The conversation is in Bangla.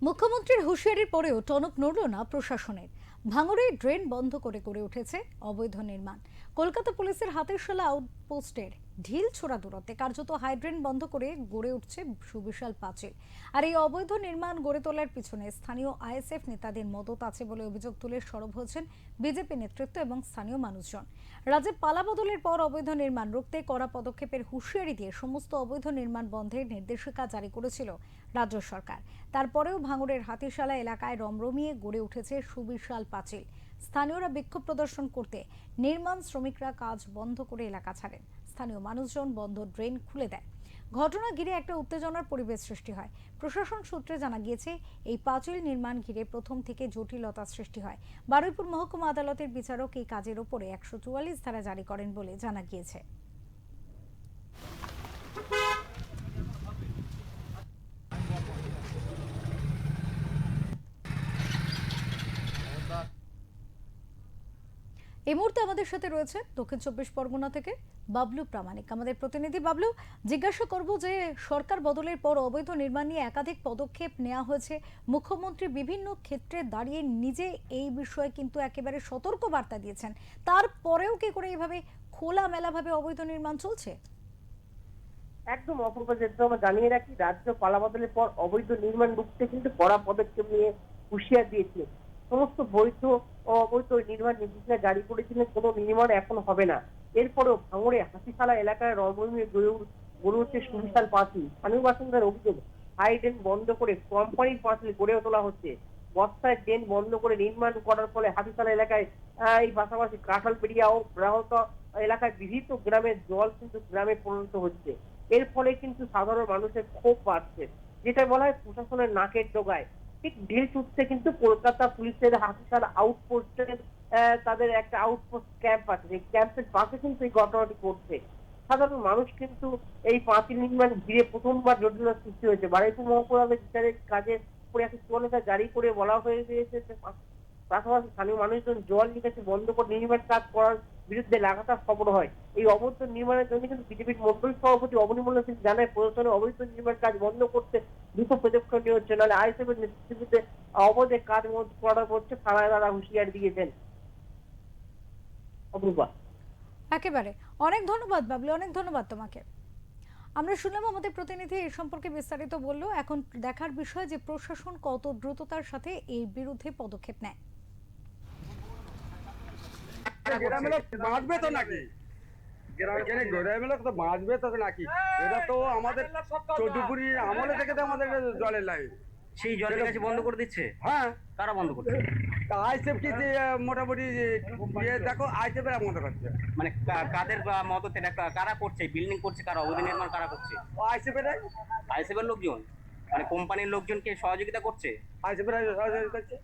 মুখ্যমন্ত্রীর হুঁশিয়ারির পরেও টনক নড়ল না প্রশাসনের। ভাঙড়ে ড্রেন বন্ধ করে গড়ে উঠেছে অবৈধ নির্মাণ। কলকাতা পুলিশের হাতিরশালা আউটপোস্টের ঢিল ছোড়া দূরত্বে কার্যত হাইড্রেন বন্ধ করে গড়ে উঠছে সুবিশাল পাঁচিল। আর এই অবৈধ নির্মাণ গড়ে তোলার পিছনে স্থানীয় আইএসএফ নেতাদের মদত আছে বলে অভিযোগ তুলে সরব হয়েছেন বিজেপি নেতৃত্ব এবং স্থানীয় মানুষজন। রাজ্যে পালাবদলের পর অবৈধ নির্মাণ রুখতে কড়া পদক্ষেপের হুঁশিয়ারি দিয়ে সমস্ত অবৈধ নির্মাণ বন্ধের নির্দেশিকা জারি করেছিল রাজ্য সরকার। তারপরেও ভাঙড়ের হাতিশালা এলাকায় রমরমিয়ে গড়ে উঠেছে সুবিশাল পাঁচিল। স্থানীয়রা বিক্ষোভ প্রদর্শন করতে নির্মাণ শ্রমিকরা কাজ বন্ধ করে এলাকা ছাড়েন। স্থানীয় মানুষজন বন্ধ ড্রেন খুলে দেয়। ঘটনা ঘিরে একটা উত্তেজনার পরিবেশ সৃষ্টি হয়। প্রশাসন সূত্রে জানা গিয়েছে, এই পাঁচিল নির্মাণ ঘিরে প্রথম থেকে জটিলতা সৃষ্টি হয়। বারুইপুর মহকুমা আদালতের বিচারক এই কাজের ওপরে 144 ধারা জারি করেন বলে জানা গিয়েছে। এই মুহূর্তে আমাদের সাথে রয়েছে দক্ষিণ 24 পরগনা থেকে বাবলু প্রামাণিক, আমাদের প্রতিনিধি। বাবলু, জিজ্ঞাসা করব যে সরকার বদলের পর অবৈধ নির্মাণ নিয়ে একাধিক পদক্ষেপ নেওয়া হয়েছে। মুখ্যমন্ত্রী বিভিন্ন ক্ষেত্রে দাঁড়িয়ে নিজে এই বিষয়ে কিন্তু একেবারে সতর্ক বার্তা দিয়েছেন। তারপরেও কি করে এইভাবে খোলামেলাভাবে অবৈধ নির্মাণ চলছে? একদম অপূর্ব, যেহেতু আমরা জানিয়ে রাখি, রাজ্য পালাবদলের পর অবৈধ নির্মাণ রুখতে কিন্তু কড়া পদক্ষেপ নিয়ে হুঁশিয়ার দিয়েছে। সমস্ত বৈধ ও অবৈধ নির্মাণ নির্দেশিকা জারি করেছিলেন, কোনো নির্মাণ এখন হবে না। এরপরেও ভাঙড়ে হাতিশালা এলাকায় রমরমিয়ে গড়ে উঠছে সুবিশাল পাঁচিল। স্থানীয় বাসিন্দার অভিযোগ, হাই ড্রেন বন্ধ করে কোম্পানির পাঁচিল গড়ে তোলা হচ্ছে। বস্তায় ড্রেন বন্ধ করে নির্মাণ করার ফলে হাতিশালা এলাকায় এই পাশাপাশি কাঁঠালবেড়িয়া ও ব্রাহত এলাকায় বিভিন্ন গ্রামের জল কিন্তু গ্রামে পরিণত হচ্ছে। এর ফলে কিন্তু সাধারণ মানুষের ক্ষোভ বাড়ছে, যেটা বলা হয় প্রশাসনের নাকের ডগায়। ঠিক ঢিল ছুটছে কিন্তু কলকাতা পুলিশের হাতিশালা আউটপোস্টের তাদের একটা আউটপোস্ট ক্যাম্প আছে, সেই ক্যাম্পের পাশে কিন্তু এই ঘটনাটি ঘটছে। সাধারণ মানুষ কিন্তু এই পাঁচিল নির্মাণ ঘিরে প্রথমবার জটিলতা সৃষ্টি হয়েছে। বারুইপুর মহকুমা বিচারের কাজে করে একটা চলতা জারি করে বলা হয়ে গিয়েছে যে পাশাপাশি স্থানীয় মানুষজন জল নিকাশি বন্ধ করে নির্মাণ কাজ করার বিরুদ্ধে লাগাতার খবর হয়। এই অবৈধ নির্মাণের জন্য কিন্তু বিজেপির মন্ডল সভাপতি অবনী মল্ল সিং জানায়, প্রশাসনের অবৈধ নির্মাণ কাজ বন্ধ করতে দ্রুত পদক্ষেপ নেওয়া হচ্ছে, নাহলে আইএসএফের নেতৃত্বে অবৈধ কাজ করা হচ্ছে। থানায় তারা হুঁশিয়ারি দিয়েছেন। অপূর্বা, একেবারে অনেক ধন্যবাদ বাবলু, অনেক ধন্যবাদ তোমাকে। আমরা শুনলাম আমাদের প্রতিনিধি এই সম্পর্কে বিস্তারিত বলল। এখন দেখার বিষয় যে প্রশাসন কত দ্রুততার সাথে এই বিরুদ্ধে পদক্ষেপ নেয়। বাঁচবে তো নাকি? গ্রামের লোক তো বাঁচবে তো নাকি? এটা তো আমাদের চৌধুরী আমলে থেকে তো আমাদের জলের লাইন, সেই জলের কাছে বন্ধ করে দিচ্ছে। হ্যাঁ। কারা বন্ধ করছে? আইসেফ কি মোটামুটি দেখো আইসেফের বন্ধ করছে, মানে কাদের মদত এটা কারা করছে? বিল্ডিং করছে কারা? অবৈধ নির্মাণ কারা করছে? আইসেফের আইএসএফের লোকজন, মানে কোম্পানির লোকজনকে সহযোগিতা করছে। আইসেফের করছে।